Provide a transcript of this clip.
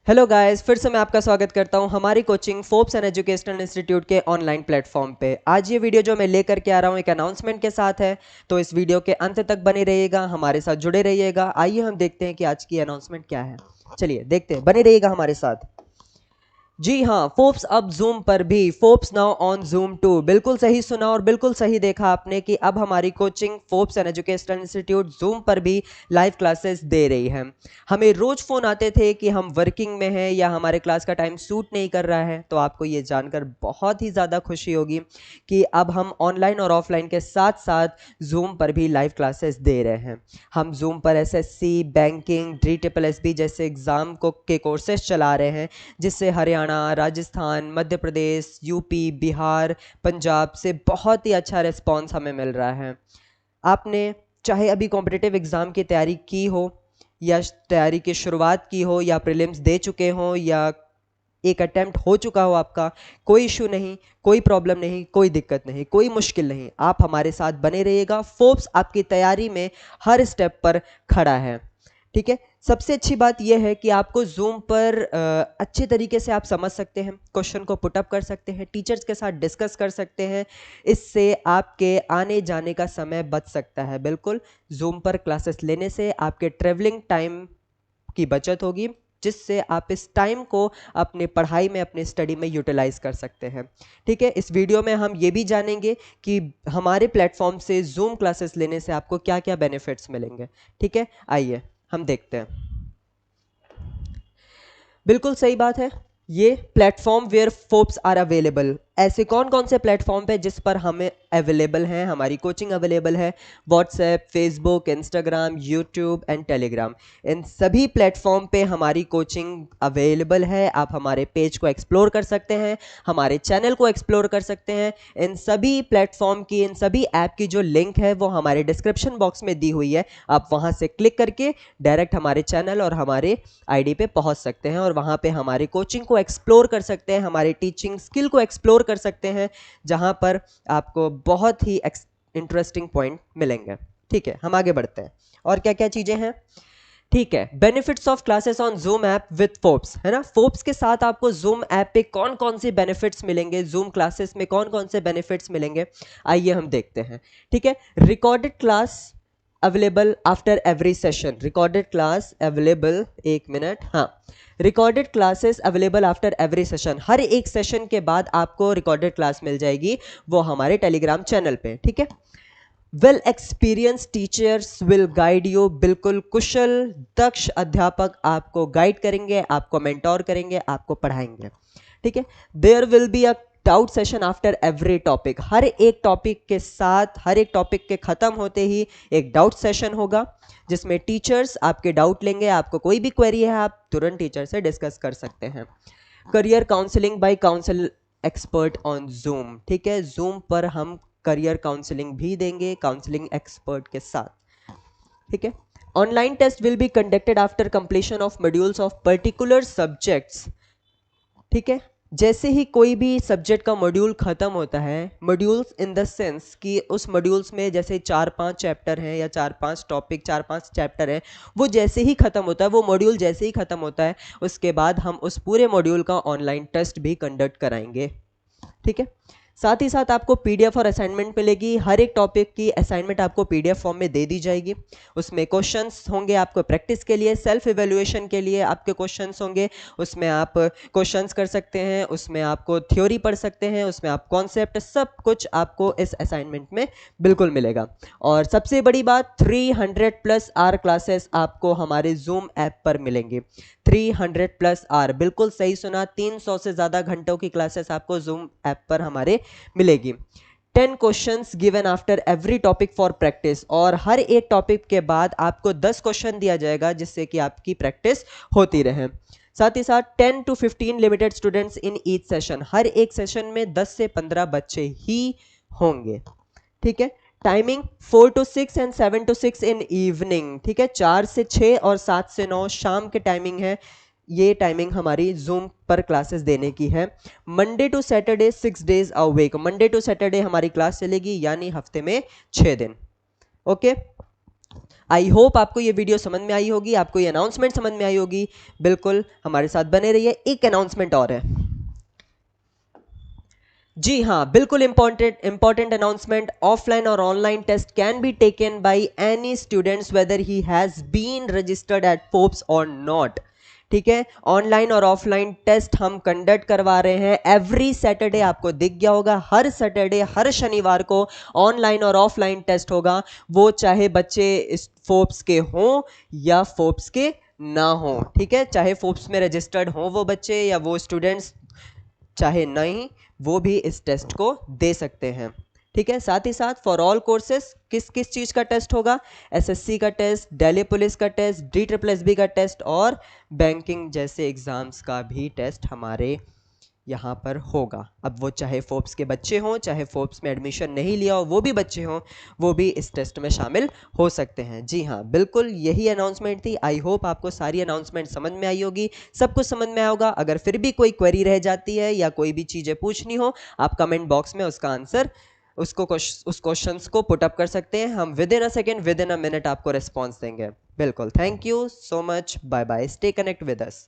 Hello guys, फिर से मैं आपका स्वागत करता हूं हमारी coaching Forbes and educational institute के ऑनलाइन प्लेटफॉर्म पे। आज ये वीडियो जो मैं लेकर के आ रहा हूं एक अनाउंसमेंट के साथ है, तो इस वीडियो के अंत तक बने रहिएगा, हमारे साथ जुड़े रहिएगा। आइए हम देखते हैं कि आज की अनाउंसमेंट क्या है। चलिए देखते हैं, बने रहिएगा हमारे साथ। जी हाँ, फोर्ब्स अब जूम पर भी, Forbes now on Zoom too. बिल्कुल सही सुना और बिल्कुल सही देखा आपने कि अब हमारी coaching Forbes and educational institute zoom पर भी लाइव क्लासेस दे रही है। हमें रोज फोन आते थे कि हम वर्किंग में हैं या हमारे क्लास का टाइम सूट नहीं कर रहा है, तो आपको ये जानकर बहुत ही ज़्यादा खुशी होगी कि अब हम ऑनलाइन और ऑफलाइन के साथ साथ जूम पर भी लाइव क्लासेस दे रहे हैं। हम जूम पर एसएससी, बैंकिंग, DSSB जैसे एग्ज़ाम के कोर्सेज चला रहे हैं, जिससे हरियाणा, राजस्थान, मध्य प्रदेश, यूपी, बिहार, पंजाब से बहुत ही अच्छा रिस्पांस हमें मिल रहा है। आपने चाहे अभी कॉम्पिटिटिव एग्ज़ाम की तैयारी की हो या तैयारी की शुरुआत की हो या प्रीलिम्स दे चुके हो या एक अटेम्प्ट हो चुका हो आपका, कोई इशू नहीं, कोई प्रॉब्लम नहीं, कोई दिक्कत नहीं, कोई मुश्किल नहीं। आप हमारे साथ बने रहिएगा। फोर्ब्स आपकी तैयारी में हर स्टेप पर खड़ा है। ठीक है, सबसे अच्छी बात यह है कि आपको जूम पर अच्छे तरीके से आप समझ सकते हैं, क्वेश्चन को पुटअप कर सकते हैं, टीचर्स के साथ डिस्कस कर सकते हैं। इससे आपके आने जाने का समय बच सकता है। बिल्कुल, जूम पर क्लासेस लेने से आपके ट्रेवलिंग टाइम की बचत होगी, जिससे आप इस टाइम को अपने पढ़ाई में, अपने स्टडी में यूटिलाइज कर सकते हैं। ठीक है, इस वीडियो में हम ये भी जानेंगे कि हमारे प्लेटफॉर्म से जूम क्लासेस लेने से आपको क्या क्या बेनिफिट्स मिलेंगे। ठीक है, आइए हम देखते हैं। बिल्कुल सही बात है, ये platform where Forbes are available. ऐसे कौन कौन से प्लेटफॉर्म पे जिस पर हमें अवेलेबल हैं, हमारी कोचिंग अवेलेबल है? WhatsApp, Facebook, Instagram, YouTube and Telegram. इन सभी प्लेटफॉर्म पे हमारी कोचिंग अवेलेबल है। आप हमारे पेज को एक्सप्लोर कर सकते हैं, हमारे चैनल को एक्सप्लोर कर सकते हैं। इन सभी प्लेटफॉर्म की, इन सभी ऐप की जो लिंक है वो हमारे डिस्क्रिप्शन बॉक्स में दी हुई है। आप वहां से क्लिक करके डायरेक्ट हमारे चैनल और हमारे आईडी पे पहुंच सकते हैं और वहां पे हमारे कोचिंग को एक्सप्लोर कर सकते हैं, हमारे टीचिंग स्किल को एक्सप्लोर कर सकते हैं, जहां पर आपको बहुत ही इंटरेस्टिंग पॉइंट मिलेंगे। ठीक है, हम आगे बढ़ते हैं। और क्या क्या चीजें हैं? ठीक है, benefits of classes on zoom app with Forbes, है ना। फोर्ब्स के साथ आपको जूम ऐप पे कौन कौन से बेनिफिट्स मिलेंगे, जूम क्लासेस में कौन कौन से बेनिफिट्स मिलेंगे, आइए हम देखते हैं। ठीक है, recorded class available after every session. Recorded class available, एक मिनट, हाँ, recorded classes available after every session. हर एक सेशन के बाद आपको रिकॉर्डेड क्लास मिल जाएगी, वो हमारे टेलीग्राम चैनल पे। ठीक है, well experience teachers will guide you. बिल्कुल कुशल दक्ष अध्यापक आपको गाइड करेंगे, आपको मेंटोर करेंगे, आपको पढ़ाएंगे। ठीक है, there will be a doubt session after every topic. हर एक टॉपिक के साथ, हर एक टॉपिक के खत्म होते ही एक डाउट सेशन होगा, जिसमें टीचर्स आपके डाउट लेंगे। आपको कोई भी क्वेरी है, आप तुरंत टीचर से डिस्कस कर सकते हैं। Career counselling by council expert on Zoom. ठीक है, जूम पर हम करियर काउंसलिंग भी देंगे, काउंसलिंग एक्सपर्ट के साथ। ठीक है, online test will be conducted after completion of modules of particular subjects. ठीक है, जैसे ही कोई भी सब्जेक्ट का मॉड्यूल खत्म होता है, मॉड्यूल्स इन द सेंस कि उस मॉड्यूल्स में जैसे 4-5 चैप्टर हैं या 4-5 टॉपिक, 4-5 चैप्टर हैं, वो जैसे ही खत्म होता है, वो मॉड्यूल जैसे ही खत्म होता है, उसके बाद हम उस पूरे मॉड्यूल का ऑनलाइन टेस्ट भी कंडक्ट कराएंगे। ठीक है, साथ ही साथ आपको पीडीएफ और असाइनमेंट मिलेगी। हर एक टॉपिक की असाइनमेंट आपको पीडीएफ फॉर्म में दे दी जाएगी। उसमें क्वेश्चंस होंगे आपको प्रैक्टिस के लिए, सेल्फ इवैल्यूएशन के लिए आपके क्वेश्चंस होंगे। उसमें आप क्वेश्चंस कर सकते हैं, उसमें आपको थ्योरी पढ़ सकते हैं, उसमें आप कॉन्सेप्ट, सब कुछ आपको इस असाइनमेंट में बिल्कुल मिलेगा। और सबसे बड़ी बात, 300 प्लस आवर क्लासेस आपको हमारे जूम ऐप पर मिलेंगी। 300 प्लस आवर, बिल्कुल सही सुना, 300 से ज्यादा घंटों की क्लासेस आपको जूम ऐप पर हमारे मिलेगी। 10 questions given after every topic for practice. और हर एक टॉपिक के बाद आपको 10 क्वेश्चन दिया जाएगा, जिससे कि आपकी प्रैक्टिस होती रहे। साथ ही साथ 10 to 15 limited students in each session. हर एक सेशन में 10 से 15 बच्चे ही होंगे। ठीक है, timing 4 to 6 and 7 to 6 in evening. ठीक है, 4 से 6 और 7 से 9 शाम के टाइमिंग है। ये टाइमिंग हमारी जूम पर क्लासेस देने की है। Monday to Saturday 6 days a week. Monday to Saturday हमारी क्लास चलेगी, यानी हफ्ते में 6 दिन। ओके, आई होप आपको ये वीडियो समझ में आई होगी, आपको ये अनाउंसमेंट समझ में आई होगी। बिल्कुल हमारे साथ बने रहिए। एक अनाउंसमेंट और है, जी हाँ, बिल्कुल इंपॉर्टेंट अनाउंसमेंट। ऑफलाइन और online test can be taken by any students whether he has been registered at FOPS और नॉट। ठीक है, ऑनलाइन और ऑफलाइन टेस्ट हम कंडक्ट करवा रहे हैं एवरी सैटरडे। आपको दिख गया होगा, हर सैटरडे हर शनिवार को ऑनलाइन और ऑफलाइन टेस्ट होगा। वो चाहे बच्चे इस फोप्स के हों या फोप्स के ना हो। ठीक है, चाहे फोप्स में रजिस्टर्ड हों वो बच्चे या वो स्टूडेंट्स, चाहे नहीं, वो भी इस टेस्ट को दे सकते हैं। ठीक है, साथ ही साथ फॉर ऑल कोर्सेज किस किस चीज़ का टेस्ट होगा? एसएससी का टेस्ट, दिल्ली पुलिस का टेस्ट, DSSB का टेस्ट और बैंकिंग जैसे एग्जाम्स का भी टेस्ट हमारे यहाँ पर होगा। अब वो चाहे फोप्स के बच्चे हों, चाहे फोप्स में एडमिशन नहीं लिया हो वो भी बच्चे हों, वो भी इस टेस्ट में शामिल हो सकते हैं। जी हाँ, बिल्कुल यही अनाउंसमेंट थी। आई होप आपको सारी अनाउंसमेंट समझ में आई होगी, सब कुछ समझ में आया होगा। अगर फिर भी कोई क्वेरी रह जाती है या कोई भी चीज़ें पूछनी हो, आप कमेंट बॉक्स में उसका आंसर उस क्वेश्चंस को पुट अप कर सकते हैं। हम within a second, within a minute आपको रिस्पॉन्स देंगे। बिल्कुल, thank you so much, bye bye, stay connect with us.